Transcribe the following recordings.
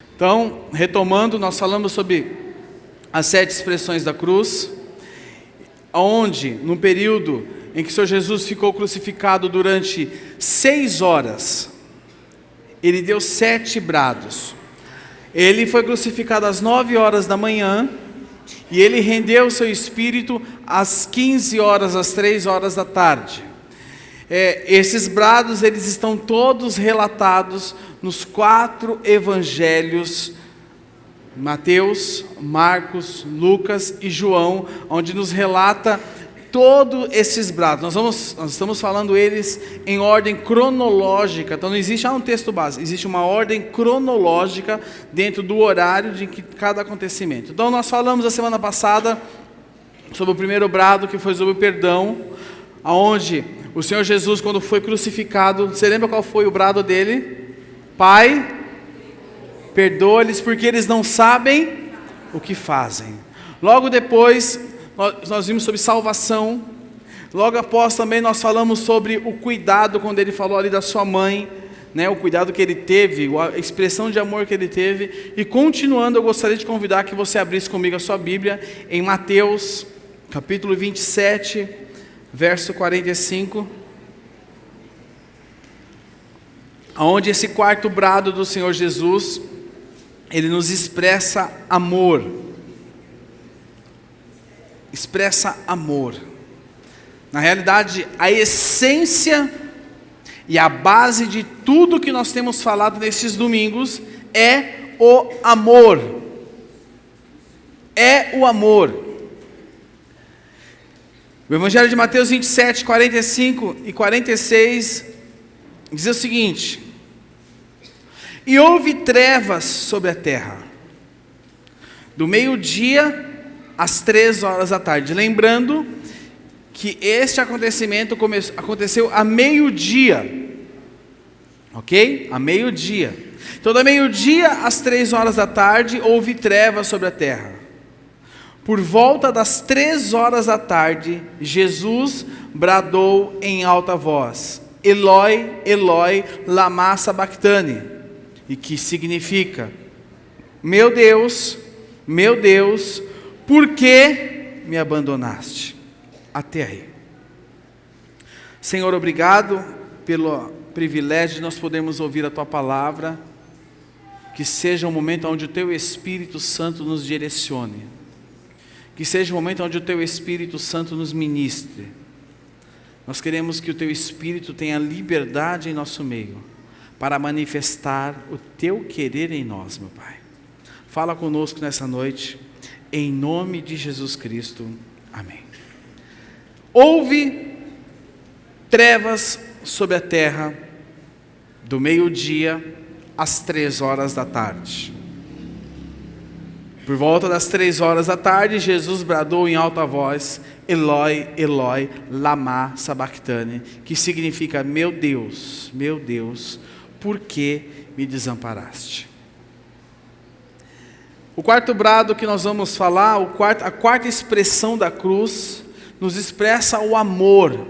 Então, retomando, nós falamos sobre as 7 expressões da cruz, onde, no período em que o Senhor Jesus ficou crucificado durante 6 horas, ele deu 7 brados. Ele foi crucificado às 9 horas da manhã, e ele rendeu o seu espírito às 15 horas, às 3 horas da tarde. Esses brados, eles estão todos relatados nos 4 evangelhos, Mateus, Marcos, Lucas e João, onde nos relata todos esses brados. Nós estamos falando eles em ordem cronológica, então não existe um texto base, existe uma ordem cronológica dentro do horário de cada acontecimento. Então nós falamos a semana passada sobre o primeiro brado, que foi sobre o perdão, aonde o Senhor Jesus, quando foi crucificado, você lembra qual foi o brado dele? Pai, perdoa-lhes porque eles não sabem o que fazem. Logo depois, nós vimos sobre salvação. Logo após também nós falamos sobre o cuidado, quando ele falou ali da sua mãe, né, o cuidado que ele teve, a expressão de amor que ele teve. E continuando, eu gostaria de convidar que você abrisse comigo a sua Bíblia em Mateus, capítulo 27, verso 45. Onde esse quarto brado do Senhor Jesus, ele nos expressa amor. Expressa amor. Na realidade, a essência e a base de tudo que nós temos falado nesses domingos é o amor. É o amor. O Evangelho de Mateus 27, 45 e 46 diz o seguinte: e houve trevas sobre a terra, do meio-dia às 3 horas da tarde. Lembrando que este acontecimento aconteceu a meio-dia, ok? A meio-dia. Então, do meio-dia às 3 horas da tarde, houve trevas sobre a terra. Por volta das 3 horas da tarde, Jesus bradou em alta voz: Eloi, Eloi, lama sabachthani, e que significa: meu Deus, por que me abandonaste? Até aí. Senhor, obrigado pelo privilégio de nós podermos ouvir a Tua palavra. Que seja um momento onde o Teu Espírito Santo nos direcione. Que seja um momento onde o Teu Espírito Santo nos ministre. Nós queremos que o Teu Espírito tenha liberdade em nosso meio, para manifestar o Teu querer em nós, meu Pai. Fala conosco nessa noite, em nome de Jesus Cristo. Amém. Houve trevas sobre a terra, do meio-dia às 3 horas da tarde. Por volta das 3 horas da tarde, Jesus bradou em alta voz: Eloi, Eloi, lama sabachthani, que significa: meu Deus, por que me desamparaste? O quarto brado que nós vamos falar, a quarta expressão da cruz, nos expressa o amor.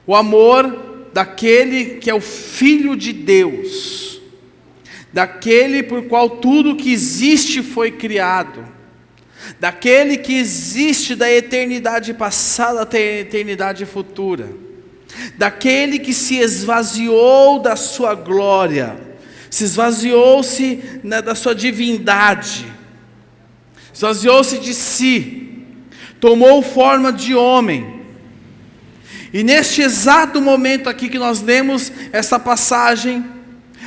O amor daquele que é o Filho de Deus, daquele por qual tudo que existe foi criado, daquele que existe da eternidade passada até a eternidade futura, daquele que se esvaziou da sua glória, se esvaziou-se da sua divindade, esvaziou-se de si, tomou forma de homem. E neste exato momento aqui que nós lemos essa passagem,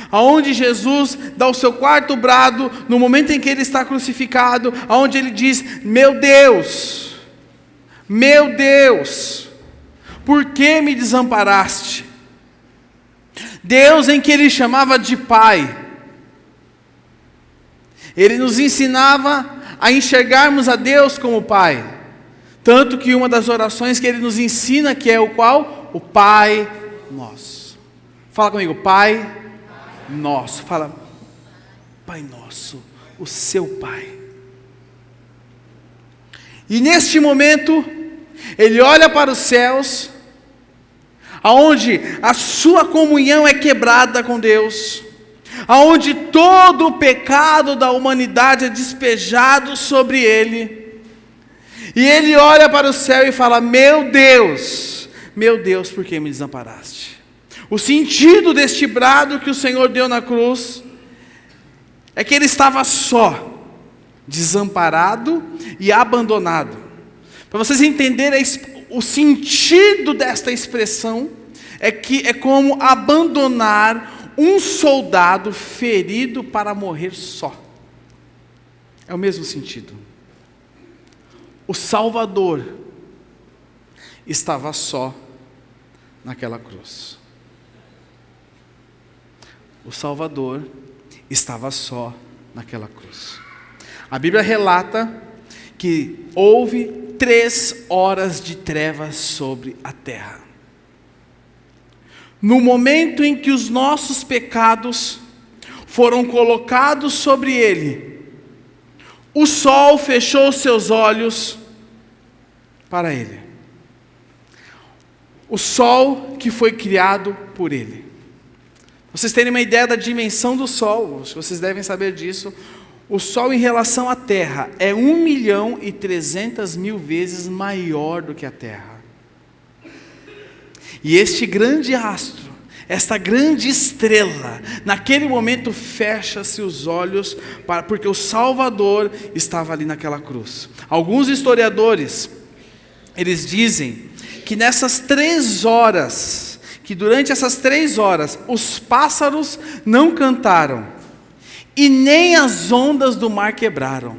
aonde Jesus dá o seu quarto brado, no momento em que ele está crucificado, aonde ele diz: meu Deus, por que me desamparaste? Deus em que ele chamava de Pai. Ele nos ensinava a enxergarmos a Deus como Pai. Tanto que uma das orações que ele nos ensina, que é o qual? O Pai Nosso. Fala comigo: Pai Nosso. Fala: Pai Nosso, o seu Pai. E neste momento, ele olha para os céus, aonde a sua comunhão é quebrada com Deus, aonde todo o pecado da humanidade é despejado sobre ele, e ele olha para o céu e fala: meu Deus, por que me desamparaste? O sentido deste brado que o Senhor deu na cruz é que ele estava só, desamparado e abandonado. Para vocês entenderem o sentido desta expressão, é como abandonar um soldado ferido para morrer só. É o mesmo sentido. O Salvador estava só naquela cruz. O Salvador estava só naquela cruz. A Bíblia relata que houve 3 horas de trevas sobre a terra. No momento em que os nossos pecados foram colocados sobre ele, o sol fechou seus olhos para ele. O sol que foi criado por ele. Vocês terem uma ideia da dimensão do sol, acho que vocês devem saber disso. O sol em relação à terra é 1.300.000 vezes maior do que a terra. E este grande astro, esta grande estrela, naquele momento fecha-se os olhos, porque o Salvador estava ali naquela cruz. Alguns historiadores, eles dizem que nessas 3 horas, que durante essas 3 horas, os pássaros não cantaram, e nem as ondas do mar quebraram.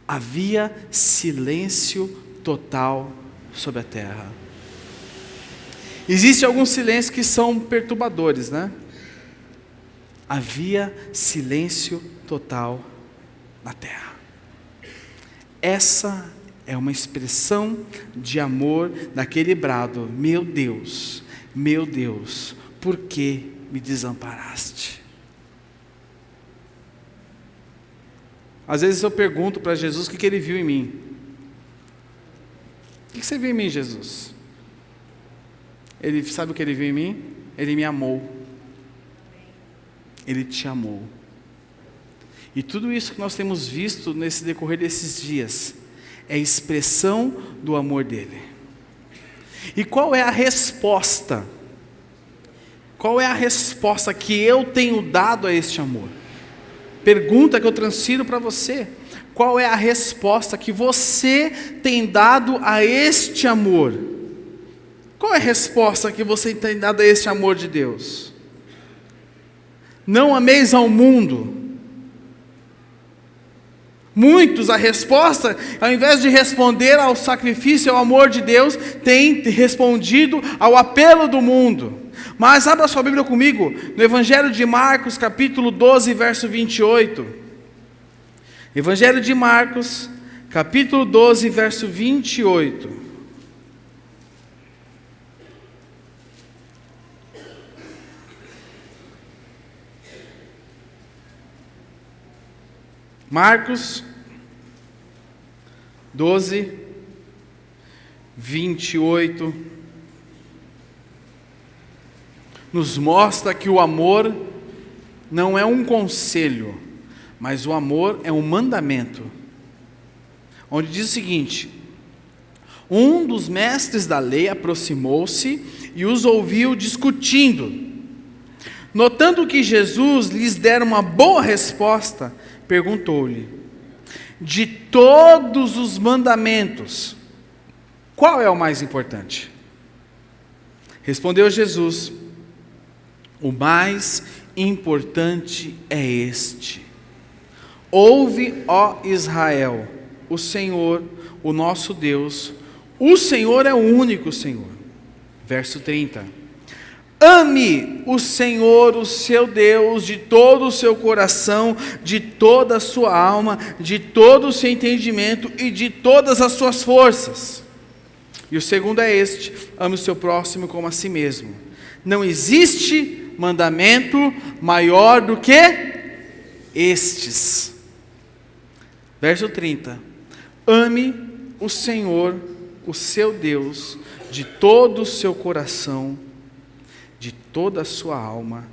Havia silêncio total sobre a terra. Existem alguns silêncios que são perturbadores, né? Havia silêncio total na terra. Essa é uma expressão de amor daquele brado: meu Deus, por que me desamparaste? Às vezes eu pergunto para Jesus o que ele viu em mim. O que você viu em mim, Jesus? Ele sabe o que ele viu em mim? Ele me amou. Ele te amou. E tudo isso que nós temos visto nesse decorrer desses dias é expressão do amor dele. E qual é a resposta? Qual é a resposta que eu tenho dado a este amor? Pergunta que eu transfiro para você. Qual é a resposta que você tem dado a este amor? Qual é a resposta que você tem dado a este amor de Deus? Não ameis ao mundo. Muitos, a resposta, ao invés de responder ao sacrifício e ao amor de Deus, têm respondido ao apelo do mundo. Mas abra sua Bíblia comigo, no Evangelho de Marcos, capítulo 12, verso 28. Evangelho de Marcos, capítulo 12, verso 28. Marcos 12, 28, nos mostra que o amor não é um conselho, mas o amor é um mandamento. Onde diz o seguinte: um dos mestres da lei aproximou-se e os ouviu discutindo. Notando que Jesus lhes dera uma boa resposta, perguntou-lhe: de todos os mandamentos, qual é o mais importante? Respondeu Jesus: o mais importante é este: ouve, ó Israel, o Senhor, o nosso Deus, o Senhor é o único Senhor. Verso 30. Ame o Senhor, o seu Deus, de todo o seu coração, de toda a sua alma, de todo o seu entendimento e de todas as suas forças. E o segundo é este: ame o seu próximo como a si mesmo. Não existe mandamento maior do que estes. Verso 30. Ame o Senhor, o seu Deus, de todo o seu coração, de toda a sua alma,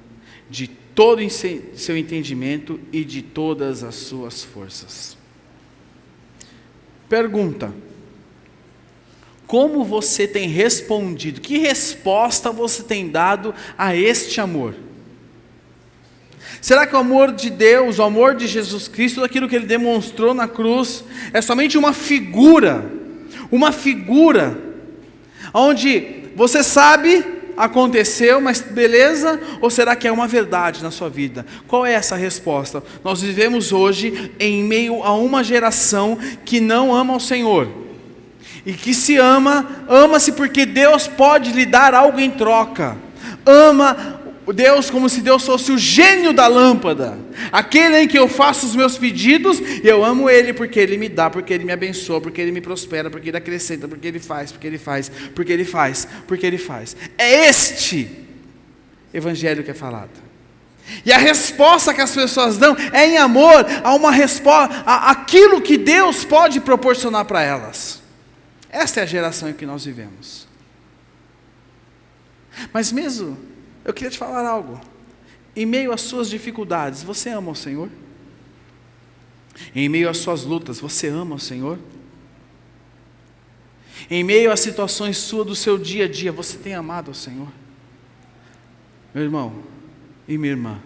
de todo seu entendimento e de todas as suas forças. Pergunta: como você tem respondido? Que resposta você tem dado a este amor? Será que o amor de Deus, o amor de Jesus Cristo, tudo aquilo que Ele demonstrou na cruz, é somente uma figura, onde você sabe, aconteceu, mas beleza? Ou será que é uma verdade na sua vida? Qual é essa resposta? Nós vivemos hoje em meio a uma geração que não ama o Senhor, e que se ama-se porque Deus pode lhe dar algo em troca, ama Deus como se Deus fosse o gênio da lâmpada, aquele em que eu faço os meus pedidos, e eu amo Ele porque Ele me dá, porque Ele me abençoa, porque Ele me prospera, porque Ele acrescenta, porque Ele faz. É este evangelho que é falado. E a resposta que as pessoas dão é em amor a uma resposta, aquilo que Deus pode proporcionar para elas. Esta é a geração em que nós vivemos. Mas mesmo, eu queria te falar algo. Em meio às suas dificuldades, você ama o Senhor? Em meio às suas lutas, você ama o Senhor? Em meio às situações suas do seu dia a dia, você tem amado o Senhor? Meu irmão e minha irmã,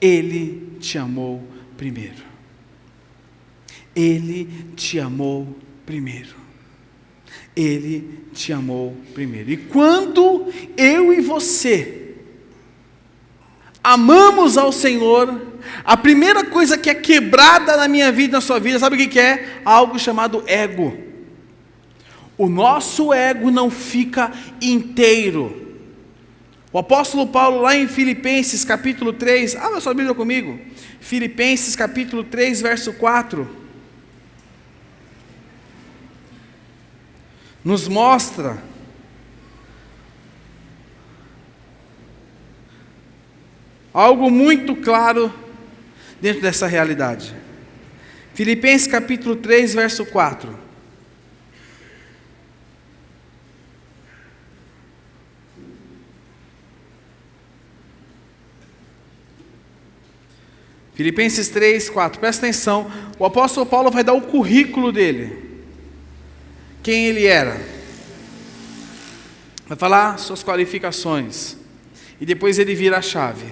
Ele te amou primeiro. Ele te amou primeiro. Ele te amou primeiro. E quando eu e você amamos ao Senhor, a primeira coisa que é quebrada na minha vida, na sua vida, sabe o que é? Algo chamado ego. O nosso ego não fica inteiro. O apóstolo Paulo, lá em Filipenses capítulo 3, abra sua Bíblia comigo, Filipenses capítulo 3, verso 4, nos mostra algo muito claro dentro dessa realidade. Filipenses capítulo 3, verso 4. Filipenses 3, 4, presta atenção, o apóstolo Paulo vai dar o currículo dele, quem ele era, vai falar suas qualificações, e depois ele vira a chave.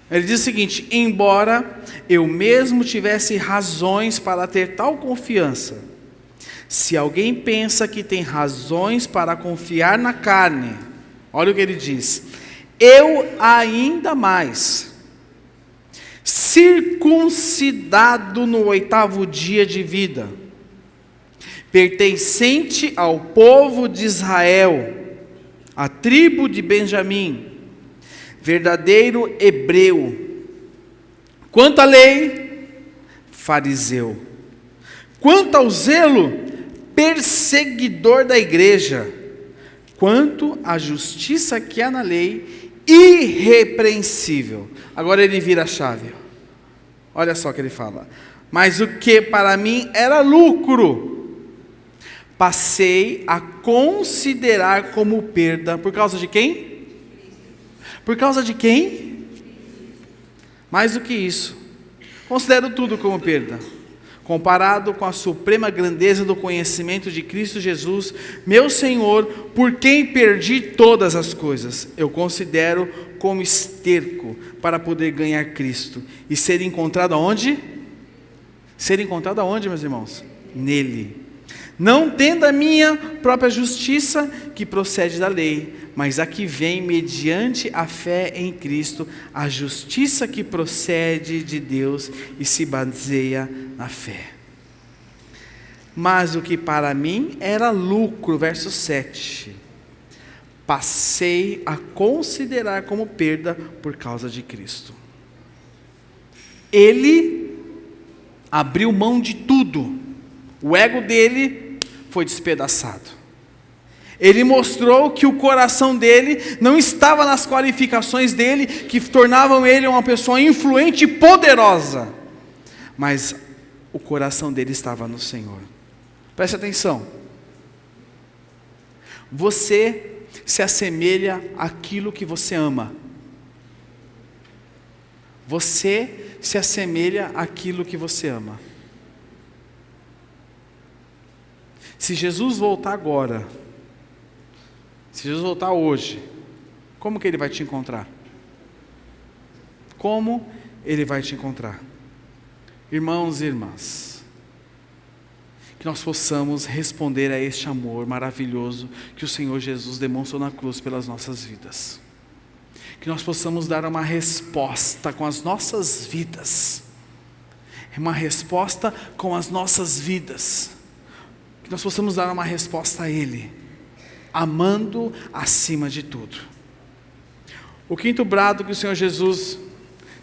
Ele diz o seguinte: embora eu mesmo tivesse razões para ter tal confiança, se alguém pensa que tem razões para confiar na carne, olha o que ele diz, eu ainda mais, circuncidado no 8º dia de vida, pertencente ao povo de Israel, a tribo de Benjamim, verdadeiro hebreu, quanto à lei, fariseu, quanto ao zelo, perseguidor da igreja, quanto à justiça que há na lei, irrepreensível. Agora ele vira a chave, olha só o que ele fala: mas o que para mim era lucro, passei a considerar como perda, por causa de quem? Por causa de quem? Mais do que isso, considero tudo como perda, comparado com a suprema grandeza do conhecimento de Cristo Jesus, meu Senhor, por quem perdi todas as coisas. Eu considero como esterco para poder ganhar Cristo e ser encontrado aonde? Ser encontrado aonde, meus irmãos? Nele. Não tendo a minha própria justiça que procede da lei, mas a que vem mediante a fé em Cristo, a justiça que procede de Deus e se baseia na fé. Mas o que para mim era lucro, verso 7, passei a considerar como perda por causa de Cristo. Ele abriu mão de tudo, o ego dele foi despedaçado. Ele mostrou que o coração dele não estava nas qualificações dele, que tornavam ele uma pessoa influente e poderosa, mas o coração dele estava no Senhor. Preste atenção. Você se assemelha àquilo que você ama. Você se assemelha àquilo que você ama. Se Jesus voltar agora, se Jesus voltar hoje, como que Ele vai te encontrar? Como Ele vai te encontrar? Irmãos e irmãs, que nós possamos responder a este amor maravilhoso que o Senhor Jesus demonstrou na cruz pelas nossas vidas. Que nós possamos dar uma resposta com as nossas vidas. Uma resposta com as nossas vidas. Que nós possamos dar uma resposta a Ele, amando acima de tudo. O quinto brado que o Senhor Jesus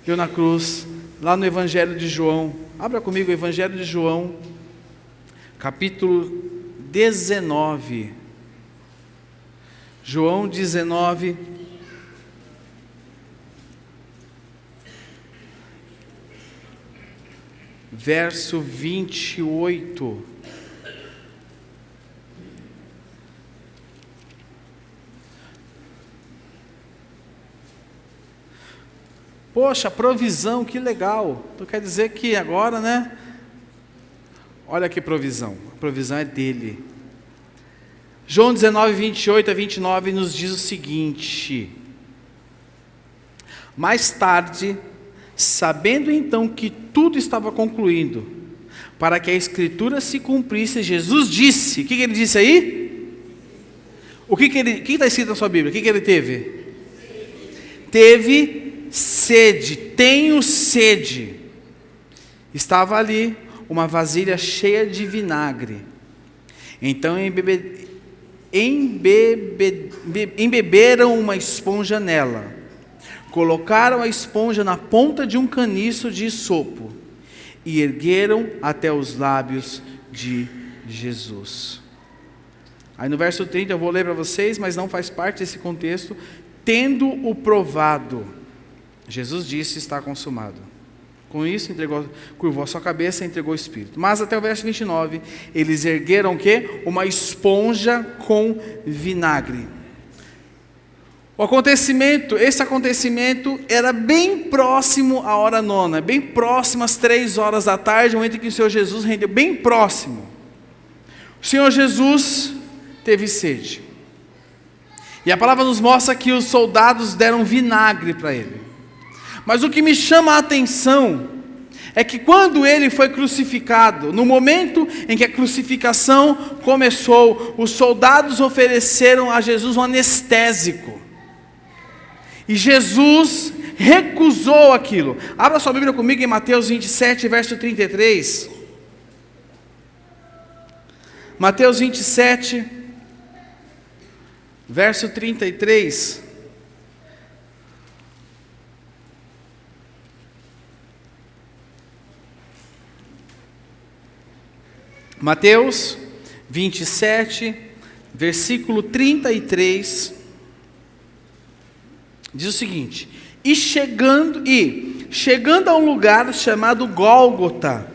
deu na cruz, lá no Evangelho de João. Abra comigo o Evangelho de João, capítulo 19. João 19. Verso 28. Poxa, provisão, que legal. Então quer dizer que agora, né? Olha que provisão. A provisão é dele. João 19, 28 a 29 nos diz o seguinte: mais tarde, sabendo então que tudo estava concluído, para que a Escritura se cumprisse, Jesus disse, o que ele disse aí? O que está escrito na sua Bíblia? O que ele teve? Teve sede, tenho sede. Estava ali uma vasilha cheia de vinagre. Então embeberam uma esponja nela. Colocaram a esponja na ponta de um caniço de isopo e ergueram até os lábios de Jesus. Aí no verso 30 eu vou ler para vocês, mas não faz parte desse contexto. Tendo-o provado, Jesus disse: está consumado. Com isso, curvou a sua cabeça e entregou o Espírito. Mas até o verso 29, eles ergueram o quê? Uma esponja com vinagre. Esse acontecimento era bem próximo à hora nona, bem próximo às 3 horas da tarde, o momento em que o Senhor Jesus rendeu, bem próximo. O Senhor Jesus teve sede. E a palavra nos mostra que os soldados deram vinagre para ele. Mas o que me chama a atenção é que quando ele foi crucificado, no momento em que a crucificação começou, os soldados ofereceram a Jesus um anestésico. E Jesus recusou aquilo. Abra sua Bíblia comigo em Mateus 27, verso 33. Mateus 27, verso 33. Mateus 27, versículo 33. Diz o seguinte: chegando a um lugar chamado Gólgota,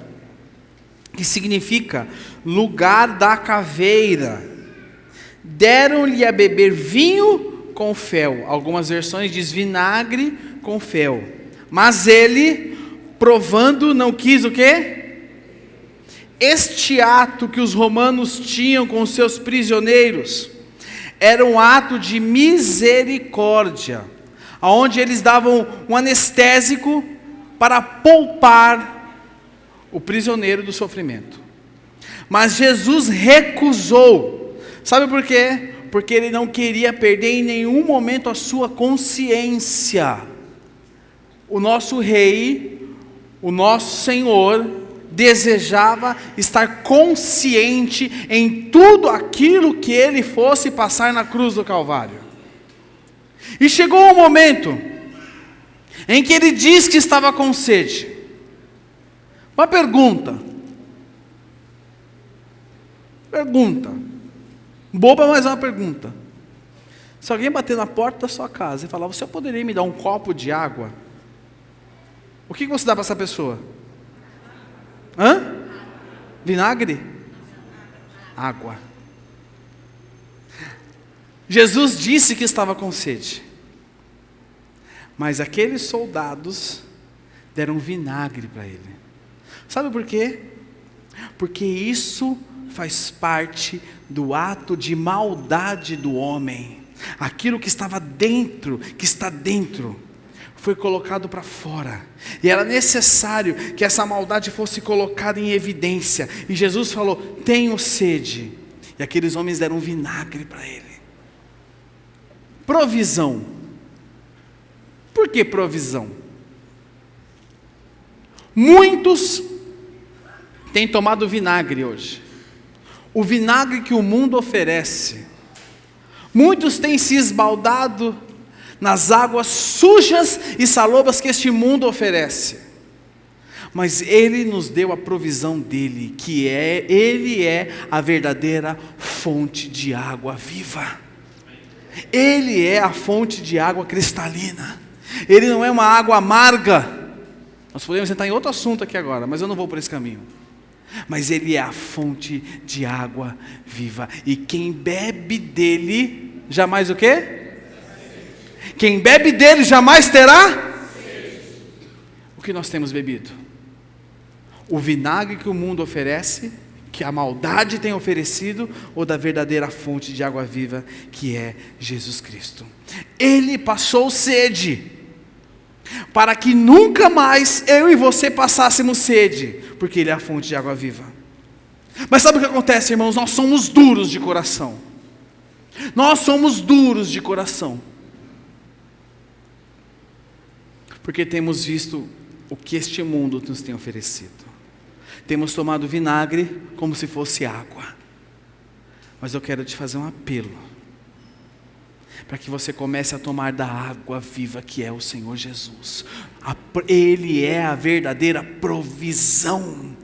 que significa lugar da caveira, deram-lhe a beber vinho com fel. Algumas versões diz vinagre com fel. Mas ele, provando, não quis o quê? Este ato que os romanos tinham com os seus prisioneiros era um ato de misericórdia, onde eles davam um anestésico para poupar o prisioneiro do sofrimento. Mas Jesus recusou. Sabe por quê? Porque ele não queria perder em nenhum momento a sua consciência. O nosso rei, o nosso Senhor, desejava estar consciente em tudo aquilo que ele fosse passar na cruz do Calvário. E chegou um momento em que ele diz que estava com sede. Uma pergunta, boba, mas é uma pergunta. Se alguém bater na porta da sua casa e falar: você poderia me dar um copo de água? O que você dá para essa pessoa? Vinagre? Água. Jesus disse que estava com sede. Mas aqueles soldados deram vinagre para ele. Sabe por quê? Porque isso faz parte do ato de maldade do homem. Aquilo que estava dentro, que está dentro, foi colocado para fora. E era necessário que essa maldade fosse colocada em evidência. E Jesus falou: tenho sede. E aqueles homens deram vinagre para ele. Provisão. Por que provisão? Muitos têm tomado vinagre hoje. O vinagre que o mundo oferece. Muitos têm se esbaldado nas águas sujas e salobras que este mundo oferece. Mas Ele nos deu a provisão dEle, Ele é a verdadeira fonte de água viva. Ele é a fonte de água cristalina. Ele não é uma água amarga. Nós podemos entrar em outro assunto aqui agora, mas eu não vou por esse caminho. Mas Ele é a fonte de água viva. E quem bebe dele, jamais o quê? Quem bebe dele jamais terá? O que nós temos bebido? O vinagre que o mundo oferece, que a maldade tem oferecido, ou da verdadeira fonte de água viva, que é Jesus Cristo. Ele passou sede, para que nunca mais eu e você passássemos sede, porque Ele é a fonte de água viva. Mas sabe o que acontece, irmãos? Nós somos duros de coração. Nós somos duros de coração, porque temos visto o que este mundo nos tem oferecido. Temos tomado vinagre como se fosse água. Mas eu quero te fazer um apelo, para que você comece a tomar da água viva que é o Senhor Jesus. Ele é a verdadeira provisão.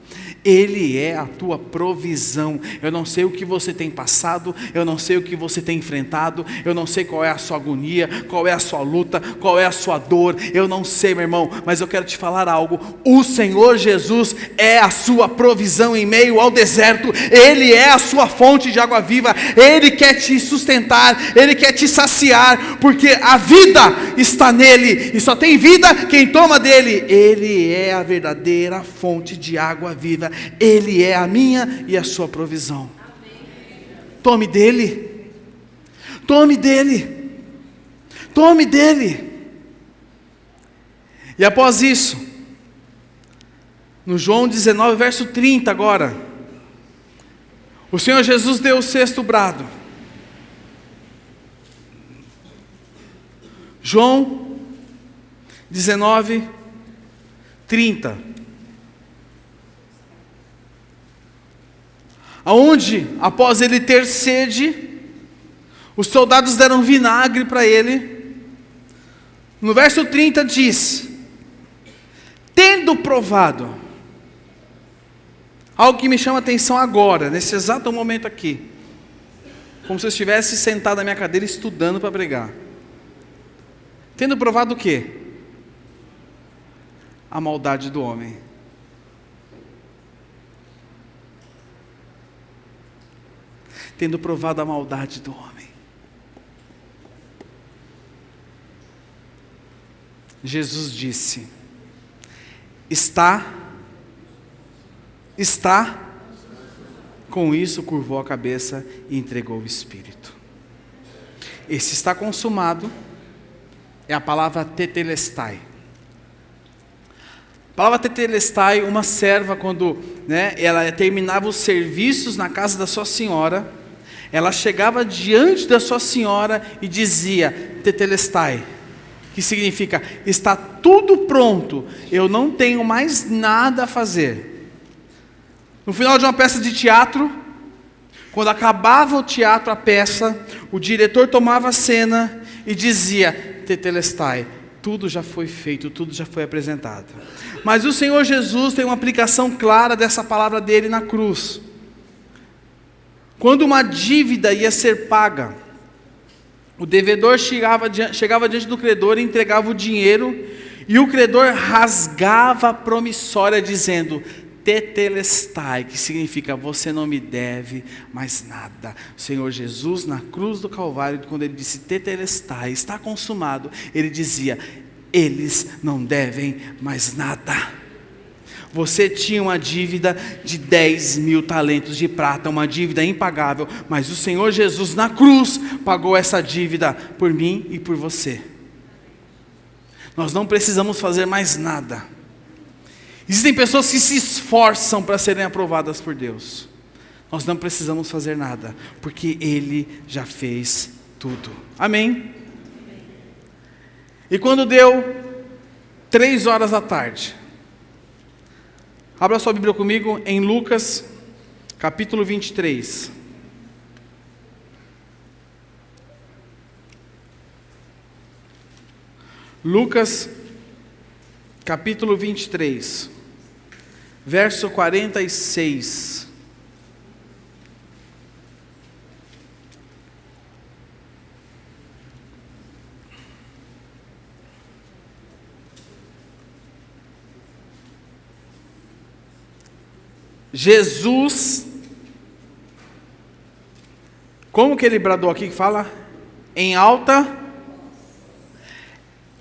Ele é a tua provisão. Eu não sei o que você tem passado, eu não sei o que você tem enfrentado, eu não sei qual é a sua agonia, qual é a sua luta, qual é a sua dor, eu não sei, meu irmão, mas eu quero te falar algo. O Senhor Jesus é a sua provisão em meio ao deserto. Ele é a sua fonte de água viva. Ele quer te sustentar, Ele quer te saciar, porque a vida está nele, e só tem vida quem toma dele. Ele é a verdadeira fonte de água viva. Ele é a minha e a sua provisão. Tome dele. Tome dele. Tome dele. E após isso, no João 19, verso 30 agora, o Senhor Jesus deu o sexto brado. João 19, 30. Aonde, após ele ter sede, os soldados deram vinagre para ele. No verso 30 diz: tendo provado, algo que me chama a atenção agora, nesse exato momento aqui, como se eu estivesse sentado na minha cadeira estudando para pregar. Tendo provado o quê? A maldade do homem. Tendo provado a maldade do homem. Jesus disse: está, com isso curvou a cabeça e entregou o Espírito. Esse está consumado é a palavra tetelestai. A palavra tetelestai, uma serva quando ela terminava os serviços na casa da sua senhora, ela chegava diante da sua senhora e dizia tetelestai, que significa: está tudo pronto, eu não tenho mais nada a fazer. No final de uma peça de teatro, quando acabava o teatro, a peça, o diretor tomava a cena e dizia tetelestai, tudo já foi feito, tudo já foi apresentado. Mas o Senhor Jesus tem uma aplicação clara dessa palavra dele na cruz. Quando uma dívida ia ser paga, o devedor chegava diante do credor e entregava o dinheiro, e o credor rasgava a promissória dizendo: tetelestai, que significa você não me deve mais nada. O Senhor Jesus na cruz do Calvário, quando ele disse tetelestai, está consumado, ele dizia, eles não devem mais nada. Você tinha uma dívida de 10.000 talentos de prata, uma dívida impagável, mas o Senhor Jesus na cruz pagou essa dívida por mim e por você. Nós não precisamos fazer mais nada. Existem pessoas que se esforçam para serem aprovadas por Deus. Nós não precisamos fazer nada, porque Ele já fez tudo. Amém? E quando deu 3 horas da tarde, abra sua Bíblia comigo em Lucas, capítulo 23. Lucas, capítulo 23, verso 46. Jesus, como que ele bradou aqui, que fala?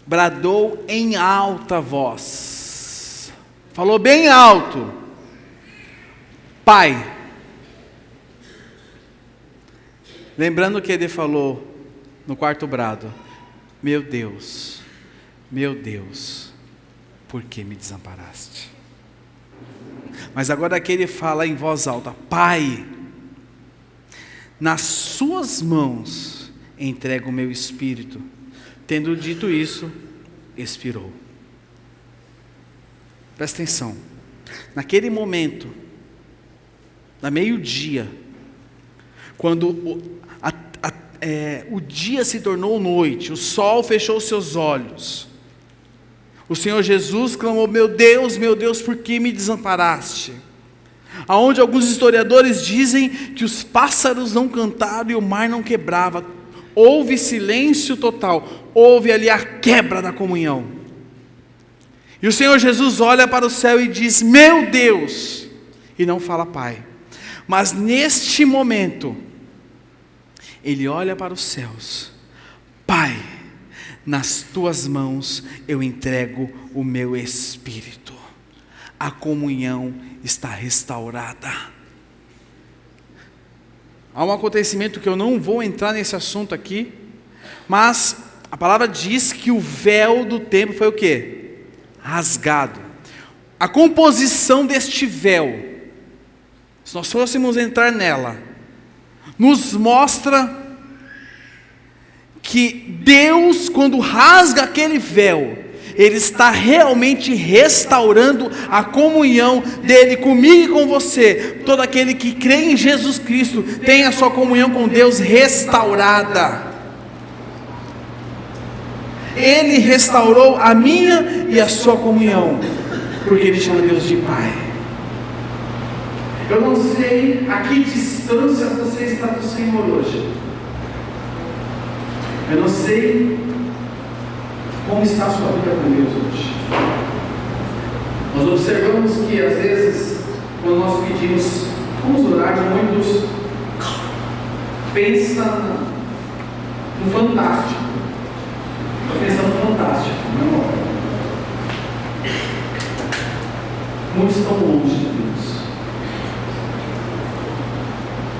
Bradou em alta voz, falou bem alto, Pai. Lembrando que ele falou no quarto brado, meu Deus, por que me desamparaste? Mas agora aqui ele fala em voz alta, Pai, nas suas mãos entrego o meu espírito. Tendo dito isso, expirou. Presta atenção, naquele momento, na meio-dia, quando o dia se tornou noite, o sol fechou seus olhos, o Senhor Jesus clamou, meu Deus, por que me desamparaste? Aonde alguns historiadores dizem que os pássaros não cantaram e o mar não quebrava, houve silêncio total, houve ali a quebra da comunhão. E o Senhor Jesus olha para o céu e diz, meu Deus, e não fala Pai. Mas neste momento, ele olha para os céus, Pai, nas tuas mãos eu entrego o meu espírito. A comunhão está restaurada. Há um acontecimento que eu não vou entrar nesse assunto aqui, mas a palavra diz que o véu do templo foi o quê? Rasgado. A composição deste véu, se nós fôssemos entrar nela, nos mostra que Deus, quando rasga aquele véu, Ele está realmente restaurando a comunhão dEle comigo e com você. Todo aquele que crê em Jesus Cristo tem a sua comunhão com Deus restaurada. Ele restaurou a minha e a sua comunhão, porque Ele chama Deus de Pai. Eu não sei a que distância você está do Senhor hoje. Eu não sei como está a sua vida com Deus hoje. Nós observamos que às vezes, quando nós pedimos, vamos orar, muitos pensam no fantástico. Estou pensando no fantástico, não é? Muitos estão longe de Deus.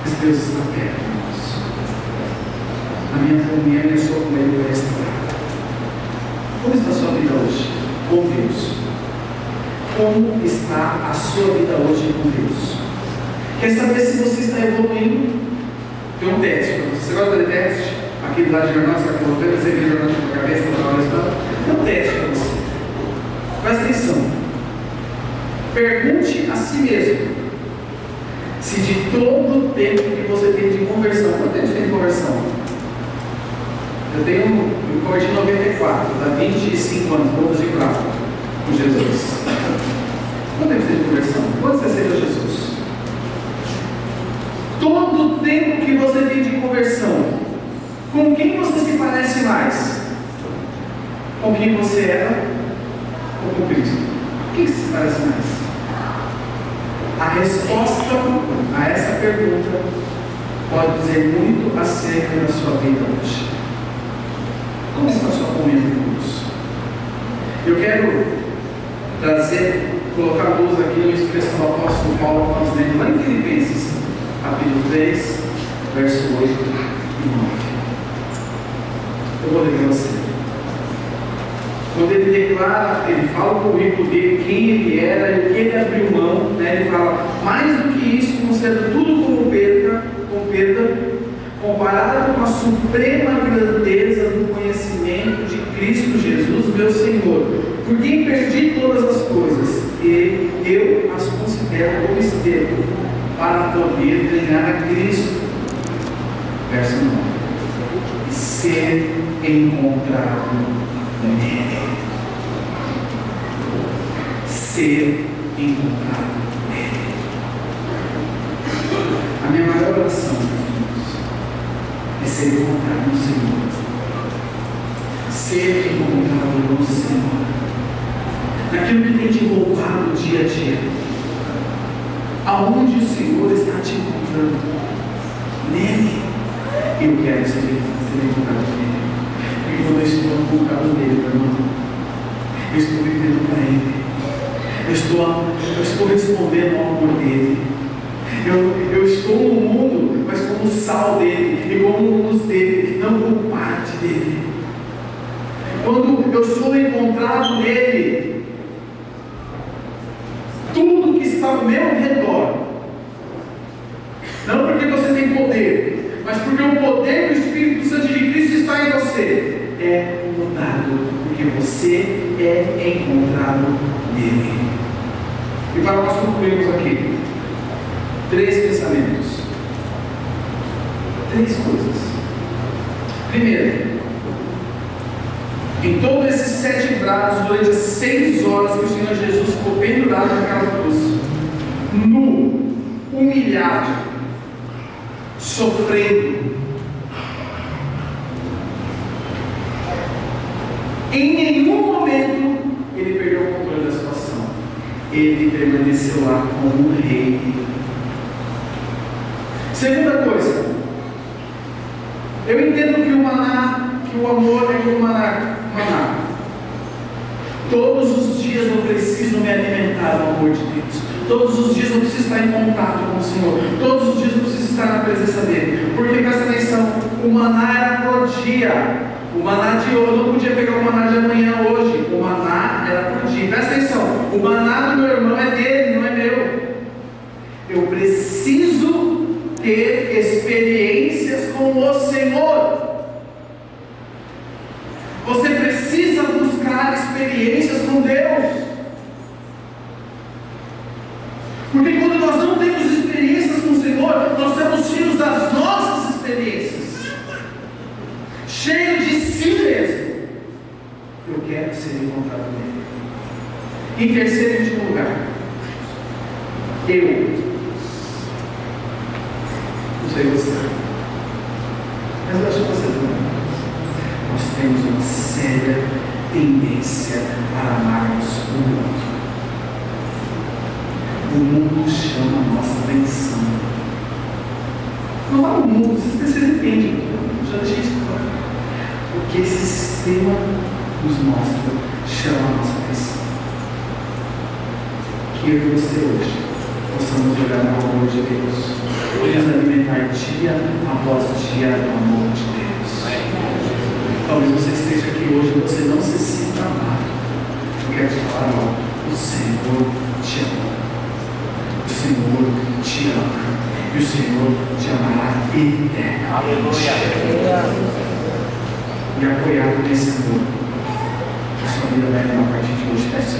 Mas Deus está perto de nós. A minha comunhão e a sua comunhão vai restaurar. Como está a sua vida hoje com Deus? Como está a sua vida hoje com Deus? Quer saber se você está evoluindo? Tem um teste para você. Você gosta de teste? Aquele lá de jornal, você vai colocar, você vê jornal na sua cabeça, tem um teste para você. Presta atenção. Pergunte a si mesmo se de todo o tempo que você tem de conversão, quanto tempo você tem de conversão? Eu converti em 94, dá 25 anos, bodas de prata com Jesus. Quanto tempo você tem de conversão? Quando você aceitou Jesus? Todo o tempo que você tem de conversão, com quem você se parece mais? Com quem você era ou com Cristo? Com quem se parece mais? A resposta a essa pergunta pode dizer muito acerca da sua vida hoje. Como está a sua comunhão com Deus? Eu quero colocar a luz aqui no expressão do apóstolo Paulo, que nós lemos lá em Filipenses, capítulo 3, verso 8 e 9. Eu vou ler para você. Quando ele declara, ele fala o currículo dele, quem ele era e o que ele abriu mão, né? Ele fala, mais do que isso, considero tudo como perda, comparado com a suprema grandeza do conhecimento de Cristo Jesus, meu Senhor, por quem perdi todas as coisas, e eu as considero como esterco, para poder ganhar a Cristo. Verso 9. E ser encontrado nele. Ser encontrado nele. A minha maior oração, é ser encontrado no Senhor. Ser encontrado no Senhor. Naquilo que tem te roubado dia a dia. Aonde o Senhor está te encontrando? Nele. Eu quero ser encontrado nele. Porque quando eu estou encontrado nele, meu irmão, eu estou vivendo para ele. Eu estou respondendo ao amor dele. Eu estou no mundo, mas como sal dele e como luz dele, não como parte dele. Quando eu sou encontrado nele, tudo que está ao meu redor, não porque você tem poder, mas porque o poder do Espírito Santo de Cristo está em você, é mudado, porque você é encontrado nele. E para nós concluirmos aqui, 3 pensamentos, 3 coisas. Primeiro, em todos esses 7 brados, durante as 6 horas que o Senhor Jesus ficou pendurado naquela cruz, nu, humilhado, sofrendo, em nenhum momento ele perdeu o controle da situação. Ele permaneceu lá como um rei. Segunda coisa, eu entendo que o maná, que o amor é como o maná. Todos os dias eu preciso me alimentar do amor de Deus. Todos os dias eu preciso estar em contato com o Senhor. Todos os dias eu preciso estar na presença dele. Porque, presta atenção, o maná era por dia. O maná de hoje, eu não podia pegar o maná de amanhã hoje. O maná era por dia. Presta atenção, o maná do meu irmão é dele, não é meu. Eu preciso ter experiências com o Senhor. Você precisa buscar experiências com Deus. Porque quando nós não temos experiências com o Senhor, nós estamos cheios das nossas experiências, cheio de si mesmo. Eu quero ser encontrado nele. Em terceiro e último lugar, não sei você, mas eu acho que você também. Nós temos uma séria tendência para amarmos o mundo. O mundo chama a nossa atenção. Não há um mundo, vocês entendem, já deixei isso claro. O que esse sistema nos mostra chama a nossa atenção. Que eu e você hoje possamos olhar no amor de Deus, nos alimentar dia após dia do amor de Deus. Talvez você esteja aqui hoje e você não se sinta amado. Eu quero te falar algo. O Senhor te ama. O Senhor te ama. E o Senhor te amará eternamente. E apoiado nesse amor, a sua vida vai a partir de hoje. Peço